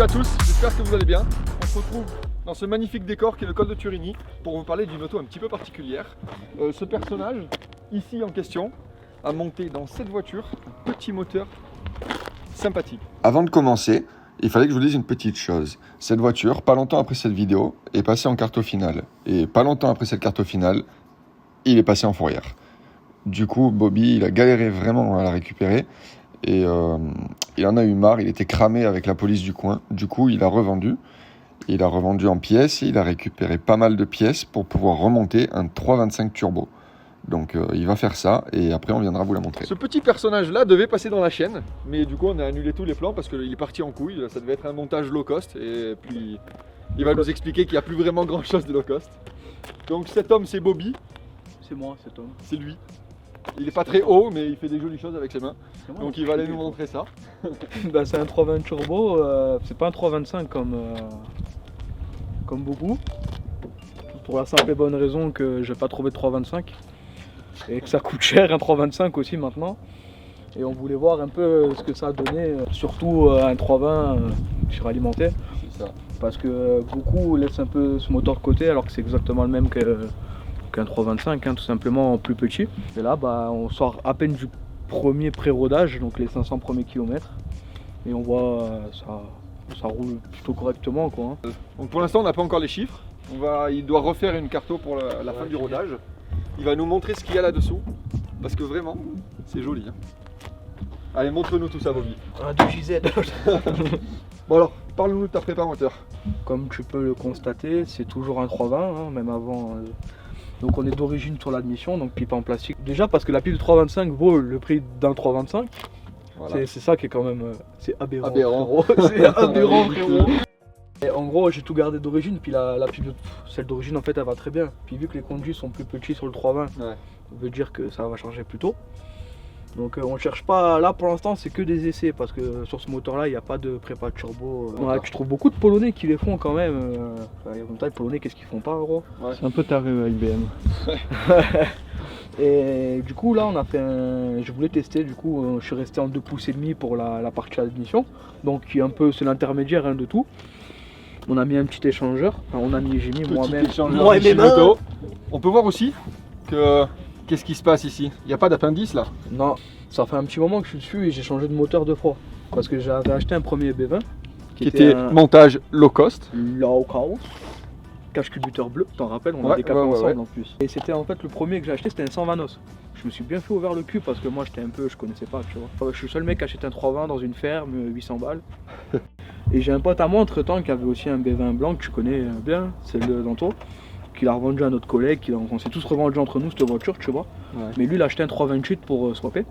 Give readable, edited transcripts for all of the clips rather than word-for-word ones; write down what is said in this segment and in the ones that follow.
à tous, j'espère que vous allez bien. On se retrouve dans ce magnifique décor qui est le col de Turini pour vous parler d'une auto un petit peu particulière. Ce personnage, ici en question, a monté dans cette voiture un petit moteur sympathique. Avant de commencer, il fallait que je vous dise une petite chose. Cette voiture, pas longtemps après cette vidéo, est passée en carte finale. Et pas longtemps après cette carte finale, il est passé en fourrière. Du coup, Bobby, il a galéré vraiment à la récupérer. Et il en a eu marre, il était cramé avec la police du coin. Du coup, il a revendu. Il a revendu en pièces et il a récupéré pas mal de pièces pour pouvoir remonter un 325 turbo. Donc il va faire ça et après on viendra vous la montrer. Ce petit personnage là devait passer dans la chaîne, mais du coup on a annulé tous les plans parce qu'il est parti en couille, ça devait être un montage low cost et puis il va nous expliquer qu'il n'y a plus vraiment grand chose de low cost. Donc cet homme c'est Bobby. C'est moi cet homme. C'est lui. Il est pas très haut mais il fait des jolies choses avec ses mains. Donc il va aller nous montrer ça. Bah, c'est un 320 turbo, c'est pas un 325 comme beaucoup. Pour la simple et bonne raison que j'ai pas trouvé de 325 et que ça coûte cher un 325 aussi maintenant. Et on voulait voir un peu ce que ça a donné, surtout un 320 suralimenté. C'est ça. Parce que beaucoup laissent un peu ce moteur de côté alors que c'est exactement le même qu'un 325, hein, tout simplement en plus petit. Et là bah, on sort à peine du premier pré-rodage, donc les 500 premiers kilomètres. Et on voit ça roule plutôt correctement quoi. Hein. Donc pour l'instant on n'a pas encore les chiffres. Il doit refaire une carto pour la fin du rodage. Il va nous montrer ce qu'il y a là-dessous. Parce que vraiment, c'est joli. Hein. Allez, montre-nous tout ça, Bobby. Un 2JZ. Bon alors, parle-nous de ta prépa moteur. Comme tu peux le constater, c'est toujours un 320, hein, même avant. Donc on est d'origine sur l'admission, donc pipe en plastique. Déjà parce que la pipe de 325 vaut le prix d'un 325. Voilà. C'est ça qui est quand même... c'est aberrant. Aberrant. C'est aberrant, frérot. Et en gros, j'ai tout gardé d'origine, puis la pipe celle d'origine en fait elle va très bien. Puis vu que les conduits sont plus petits sur le 320, ça veut dire que ça va changer plus tôt. Donc on cherche pas, là pour l'instant c'est que des essais parce que sur ce moteur là il n'y a pas de prépa de turbo. Ouais, tu trouves beaucoup de Polonais qui les font quand même. En même temps les Polonais qu'est-ce qu'ils font pas gros. Ouais. C'est un peu taré IBM. Et du coup là on a fait je voulais tester, du coup je suis resté en 2,5 pouces pour la partie admission. Donc qui est un peu, c'est l'intermédiaire hein, de tout. On a mis un petit échangeur, enfin, j'ai mis moi-même moi et mes mains. On peut voir aussi que qu'est-ce qui se passe ici. Il n'y a pas d'appendice là. Non, ça fait un petit moment que je suis dessus et j'ai changé de moteur 2 fois. Parce que j'avais acheté un premier B20 qui était un montage low cost. Low cost. Cache culbuteur bleu, t'en rappelles, on a des capes ensemble en plus. Et c'était en fait le premier que j'ai acheté, c'était un 120 os. Je me suis bien fait ouvert le cul parce que moi je connaissais pas, tu vois. Enfin, je suis le seul mec qui achète un 320 dans une ferme, 800 balles. Et j'ai un pote à moi entre temps qui avait aussi un B20 blanc que tu connais bien, c'est le Danto, qu'il a revendu à notre collègue, on s'est tous revendus entre nous cette voiture, tu vois. Ouais. Mais lui il a acheté un 328 pour swapper.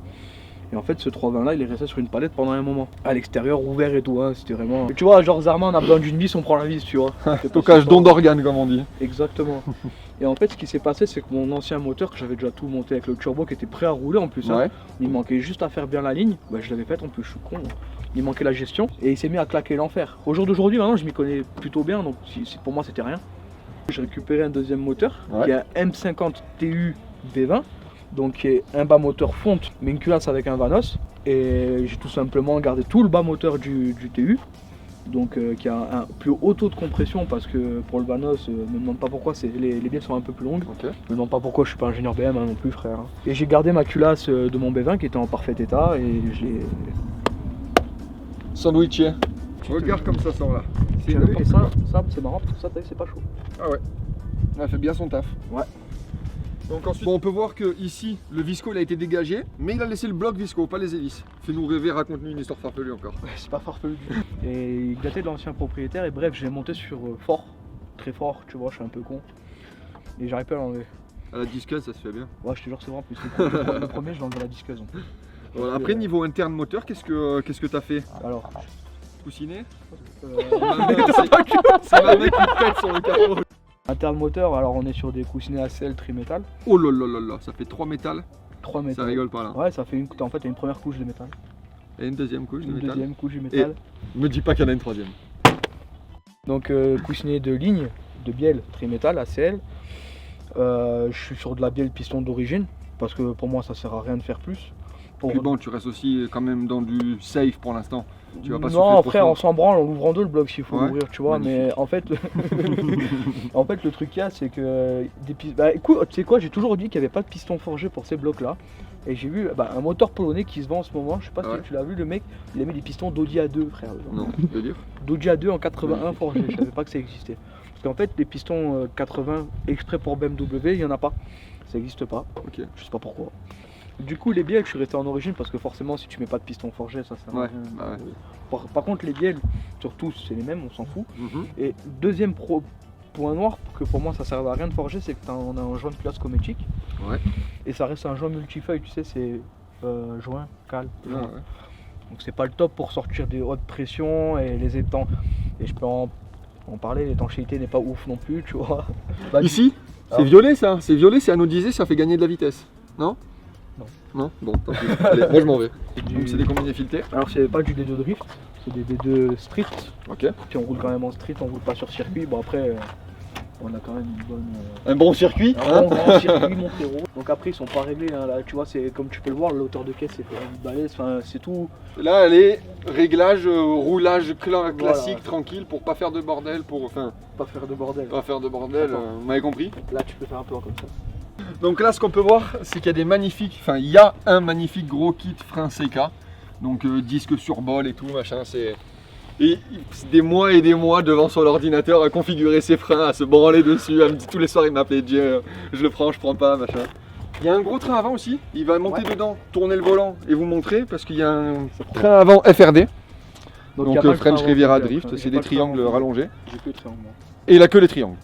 Et en fait ce 320 là il est resté sur une palette pendant un moment. À l'extérieur ouvert et tout, hein, c'était vraiment... Et tu vois, genre Zarma on a besoin d'une vis, on prend la vis, tu vois. Stockage don d'organes comme on dit. Exactement. Et en fait ce qui s'est passé c'est que mon ancien moteur, que j'avais déjà tout monté avec le turbo qui était prêt à rouler en plus, hein, il manquait juste à faire bien la ligne, bah, je l'avais faite en plus, je suis con. Il manquait la gestion et il s'est mis à claquer l'enfer. Au jour d'aujourd'hui maintenant je m'y connais plutôt bien, donc pour moi c'était rien. J'ai récupéré un deuxième moteur qui est un M50 TU V20. Donc qui est un bas moteur fonte mais une culasse avec un vanos. Et j'ai tout simplement gardé tout le bas moteur du TU. Donc qui a un plus haut taux de compression parce que pour le vanos, me demande pas pourquoi, les bielles sont un peu plus longues. Me demande pas pourquoi, je suis pas ingénieur BM hein, non plus frère. Et j'ai gardé ma culasse de mon B20 qui était en parfait état et j'ai... Sandwiché. Regarde comme ça sort là. Et ça c'est marrant parce que ça c'est pas chaud. Ah ouais. Elle fait bien son taf. Ouais. Donc ensuite, on peut voir que ici, le visco il a été dégagé, mais il a laissé le bloc visco, pas les hélices. Fais-nous rêver, raconte-nous une histoire farfelue encore. Ouais, c'est pas farfelu du tout. Et il datait de l'ancien propriétaire et bref, j'ai monté sur fort, très fort, tu vois, je suis un peu con. Et j'arrive pas à l'enlever. À la disqueuse, ça se fait bien. Ouais, je te jure, c'est vrai en plus. Le premier, je l'ai enlevé à la disqueuse en plus. Voilà, après, niveau interne moteur, qu'est-ce que t'as fait? Alors, coussiné c'est la mec qui pète sur le capot. Interne moteur, alors on est sur des coussinets ACL trimétal. Oh là là là là, ça fait 3 métals. 3 métal. Ça rigole pas là. Ouais, ça fait en fait une première couche de métal. Et une deuxième couche de métal. Une deuxième couche de métal. Et me dis pas qu'il y en a une troisième. Donc coussinet de ligne, de bielle trimétal ACL. Je suis sur de la bielle piston d'origine parce que pour moi ça sert à rien de faire plus. Puis bon, tu restes aussi quand même dans du safe pour l'instant. Tu vas pas non, souffler trop après fort. on s'en branle en l'ouvrant deux le bloc s'il faut Ouais, l'ouvrir, tu vois, magnifique. mais en fait, en fait le truc qu'il y a c'est que bah écoute, tu sais quoi, j'ai toujours dit qu'il n'y avait pas de piston forgé pour ces blocs là. Et j'ai vu un moteur polonais qui se vend en ce moment, je sais pas Ouais. si tu l'as vu, le mec, il a mis des pistons d'Audi A2 frère. Non, tu veux dire D'Audi A2 en 81 forgé, je savais pas que ça existait. Parce qu'en fait les pistons 80 exprès pour BMW, il y en a pas. Ça n'existe pas. Ok. Je sais pas pourquoi. Du coup, les bielles, je suis resté en origine parce que forcément, si tu mets pas de piston forgé, ça sert à Ouais, rien. bah ouais. Par contre, les bielles, surtout, c'est les mêmes, on s'en fout. Mhm. Et deuxième point noir, que pour moi ça servait à rien de forger, c'est qu'on a un joint de place cométique. Ouais. Et ça reste un joint multifeuille, tu sais, c'est joint, cale. Ouais, joint. ouais. Donc c'est pas le top pour sortir des hautes pressions et les étangs. Et je peux en parler, l'étanchéité n'est pas ouf non plus, tu vois. Bah, Ici, c'est Alors- violet ça. C'est violet, c'est anodisé, ça fait gagner de la vitesse. Non Non. Non. Bon, tant pis. Allez, moi je m'en vais. c'est du- Donc c'est des combinés filetés. Alors c'est pas du D2 drift, c'est des D2 street. Ok. Puis on roule quand même en street, on roule pas sur circuit. Bon après, on a quand même une bonne... Un bon circuit. un bon grand circuit, mon frérot. Donc après ils sont pas réglés, hein, là, tu vois, c'est comme tu peux le voir, la hauteur de caisse c'est pas une balèze, enfin c'est tout. Là, elle est réglage, roulage classique, Voilà. tranquille, pour pas faire de bordel, Pas faire de bordel. pas faire de bordel. Attends. Vous m'avez compris. Là tu peux faire un plan comme ça. Donc là, ce qu'on peut voir, c'est qu'il y a des magnifiques, enfin, il y a un magnifique gros kit frein CK. Donc disque sur bol et tout, machin, c'est... Et des mois et des mois devant son ordinateur à configurer ses freins, à se branler dessus, tous les soirs il m'appelait Dieu, je le prends, je prends pas, machin. Il y a un gros train avant aussi, il va monter dedans, tourner le volant et vous montrer parce qu'il y a un train avant FRD. Donc y a pas le French train Riviera avant, Drift, j'ai c'est pas des le train triangles avant. rallongés. J'ai que les triangles moi. Et il a que les triangles.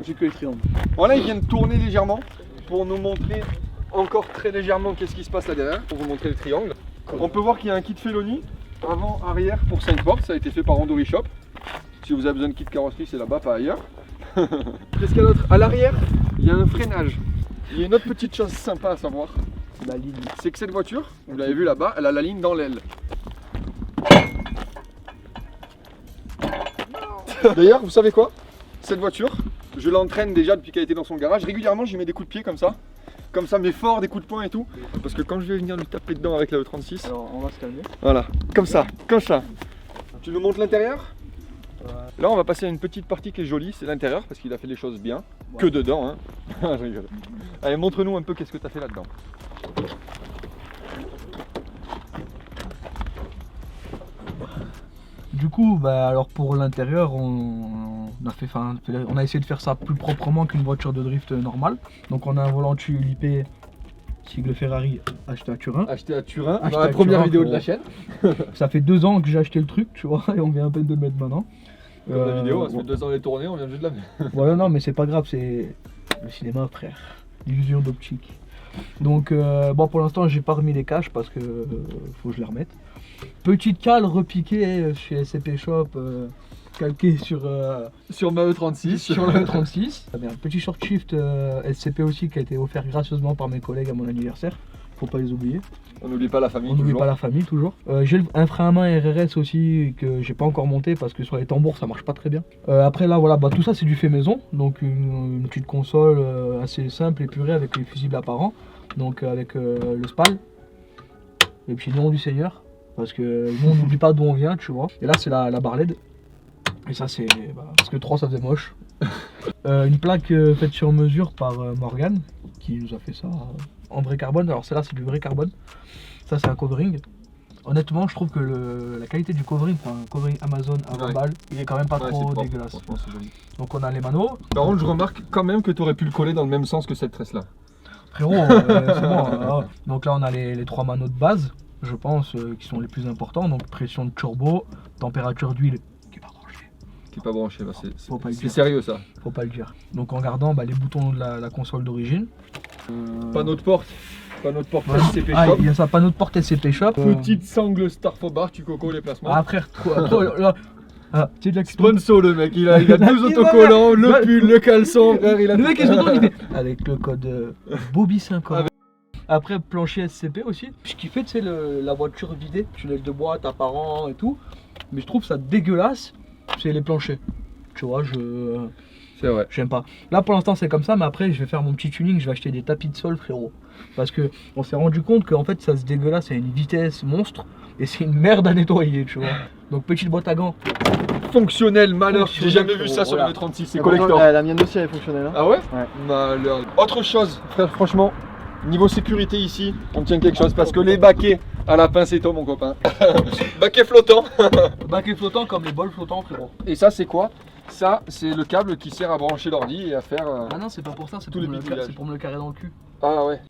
J'ai que les triangles. Voilà, ils viennent tourner légèrement pour nous montrer encore très légèrement qu'est-ce qui se passe là derrière, pour vous montrer les triangles. On peut voir qu'il y a un kit Felony, avant, arrière pour 5 portes, ça a été fait par Andoury Shop. Si vous avez besoin de kit carrosserie, c'est là-bas, pas ailleurs. Qu'est-ce qu'il y a d'autre? À l'arrière, il y a un freinage. Il y a une autre petite chose sympa à savoir, C'est la ligne. c'est que cette voiture, vous l'avez vu là-bas, elle a la ligne dans l'aile. D'ailleurs, vous savez quoi? Cette voiture, je l'entraîne déjà depuis qu'elle était dans son garage. Régulièrement, j'y mets des coups de pied comme ça, mais fort, des coups de poing et tout. Parce que quand je vais venir lui taper dedans avec la E36, Alors on va se calmer. voilà, comme ça. Tu nous montres l'intérieur? Là, on va passer à une petite partie qui est jolie, c'est l'intérieur, parce qu'il a fait les choses bien. Ouais. Que dedans, hein. Je rigole. Allez, montre-nous un peu qu'est-ce que tu as fait là-dedans. Du coup, alors pour l'intérieur, on a essayé de faire ça plus proprement qu'une voiture de drift normale. Donc on a un volant tube IP sigle Ferrari acheté à Turin. Acheté à Turin, Acheté dans la à première Turin, vidéo de la frérot. chaîne. Ça fait 2 ans que j'ai acheté le truc, tu vois, et on vient à peine de le mettre maintenant. Comme la vidéo, ça ouais. fait 2 ans qu'elle est tournée, on vient juste de la mettre. Voilà, non, mais c'est pas grave, c'est le cinéma, frère. L'illusion d'optique. Donc, bon, pour l'instant, j'ai pas remis les caches parce que faut que je les remette. Petite cale repiquée chez SCP Shop, calquée sur Sur ma E36. sur la E36. Un petit short shift SCP aussi qui a été offert gracieusement par mes collègues à mon anniversaire. Faut pas les oublier. On n'oublie pas la famille. On n'oublie toujours. pas la famille toujours. J'ai un frein à main RRS aussi que j'ai pas encore monté parce que sur les tambours ça marche pas très bien. Après là voilà, tout ça c'est du fait maison. Donc une petite console assez simple, épurée avec les fusibles apparents. Donc avec le SPAL. Et puis le nom du Seigneur. Parce que nous on n'oublie pas d'où on vient, tu vois. Et là c'est la barre LED. Et ça c'est... parce que 3 ça faisait moche. Une plaque faite sur mesure par Morgan qui nous a fait ça en vrai carbone. Alors celle-là c'est du vrai carbone. Ça c'est un covering. Honnêtement je trouve que la qualité du covering, enfin un covering Amazon à 20 Ouais. balles, il est quand même pas Ouais, c'est trop propre, dégueulasse. franchement, c'est joli. Donc on a les manos. Par contre, je remarque quand même que tu aurais pu le coller dans le même sens que cette tresse là. Frérot, c'est bon. Donc là on a les 3 manos de base, je pense, qui sont les plus importants. Donc pression de turbo, température d'huile qui est pas branchée. Qui est pas branché là, Faut pas le c'est dire. sérieux ça. Faut pas le dire. Donc en gardant les boutons de la console d'origine. Panneau de porte Ouais. SCP Ah, Shop. il y a ça, panneau de porte SCP Shop. Petite sangle Starfobar, tu coco les placements. Ah frère, là, tu sais de la Sponsor le mec, il a 2 Il va autocollants, bien. le pull, le caleçon, frère, il a Le tout. mec il se retourne, il fait avec le code Bobby50. Après plancher SCP aussi. Ce qui fait, tu sais, la voiture vidée, tunnel de boîte apparent et tout. Mais je trouve ça dégueulasse, c'est les planchers. Tu vois, C'est vrai. J'aime pas. Là pour l'instant c'est comme ça, mais après je vais faire mon petit tuning, je vais acheter des tapis de sol, frérot. Parce que on s'est rendu compte qu'en fait ça se dégueulasse à une vitesse monstre et c'est une merde à nettoyer, tu vois. Donc petite boîte à gants. Fonctionnel, malheur. J'ai Fonctionnel, jamais vu ça sur voilà. le V36, c'est Mais pourtant, collector. la mienne aussi elle est fonctionnelle. Hein. Ah ouais? Ouais. Malheur. Autre chose, frère, franchement, niveau sécurité ici, on tient quelque chose parce que les baquets à la pincetto, mon copain. Baquet flottant. Baquet flottant comme les bols flottants, frérot. Et ça, c'est quoi? Ça, c'est le câble qui sert à brancher l'ordi et à faire. Ah non, c'est pas pour ça, c'est Tous pour, les bidouillages. c'est pour me le carrer dans le cul. Ah ouais.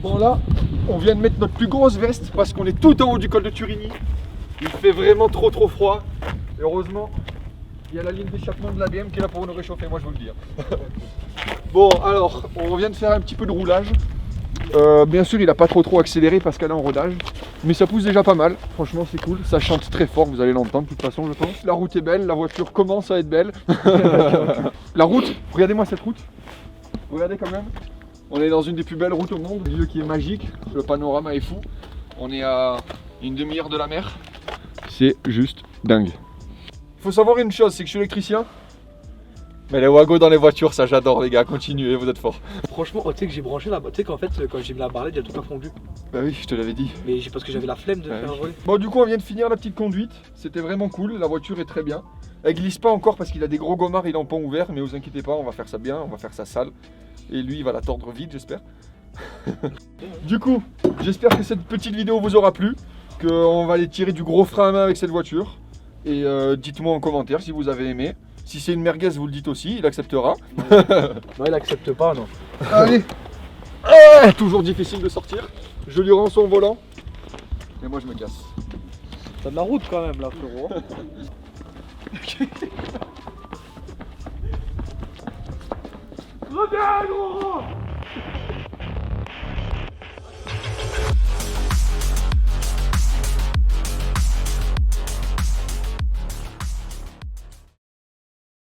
Bon là, on vient de mettre notre plus grosse veste parce qu'on est tout en haut du col de Turini. Il fait vraiment trop froid. Et heureusement, il y a la ligne d'échappement de l'ADM qui est là pour nous réchauffer, moi je vous le dis. Bon alors, on vient de faire un petit peu de roulage. Bien sûr, il n'a pas trop accéléré parce qu'elle est en rodage. Mais ça pousse déjà pas mal, franchement c'est cool. Ça chante très fort, vous allez l'entendre de toute façon je pense. La route est belle, la voiture commence à être belle. La route, regardez-moi cette route. Regardez quand même. On est dans une des plus belles routes au monde, un lieu qui est magique, le panorama est fou. On est à une demi-heure de la mer. C'est juste dingue. Il faut savoir une chose, c'est que je suis électricien. Mais les wagos dans les voitures, ça j'adore les gars, continuez, vous êtes forts. Franchement, tu sais que j'ai branché la, tu sais qu'en fait quand j'ai mis la barrette, il y a tout a fondu. Bah oui, je te l'avais dit. Mais parce que j'avais la flemme de Ouais, faire oui. voler. Bon du coup on vient de finir la petite conduite, c'était vraiment cool, la voiture est très bien. Elle glisse pas encore parce qu'il a des gros gommards, il est en pont ouvert, mais vous inquiétez pas, on va faire ça bien, on va faire ça sale. Et lui il va la tordre vite j'espère. Du coup, j'espère que cette petite vidéo vous aura plu, qu'on va aller tirer du gros frein à main avec cette voiture. Et dites-moi en commentaire si vous avez aimé. Si c'est une merguez, vous le dites aussi, il acceptera. Non, il accepte pas, non. Allez. Toujours difficile de sortir. Je lui rends son volant. Et moi je me casse. T'as de la route quand même là, frérot. Reviens, gros.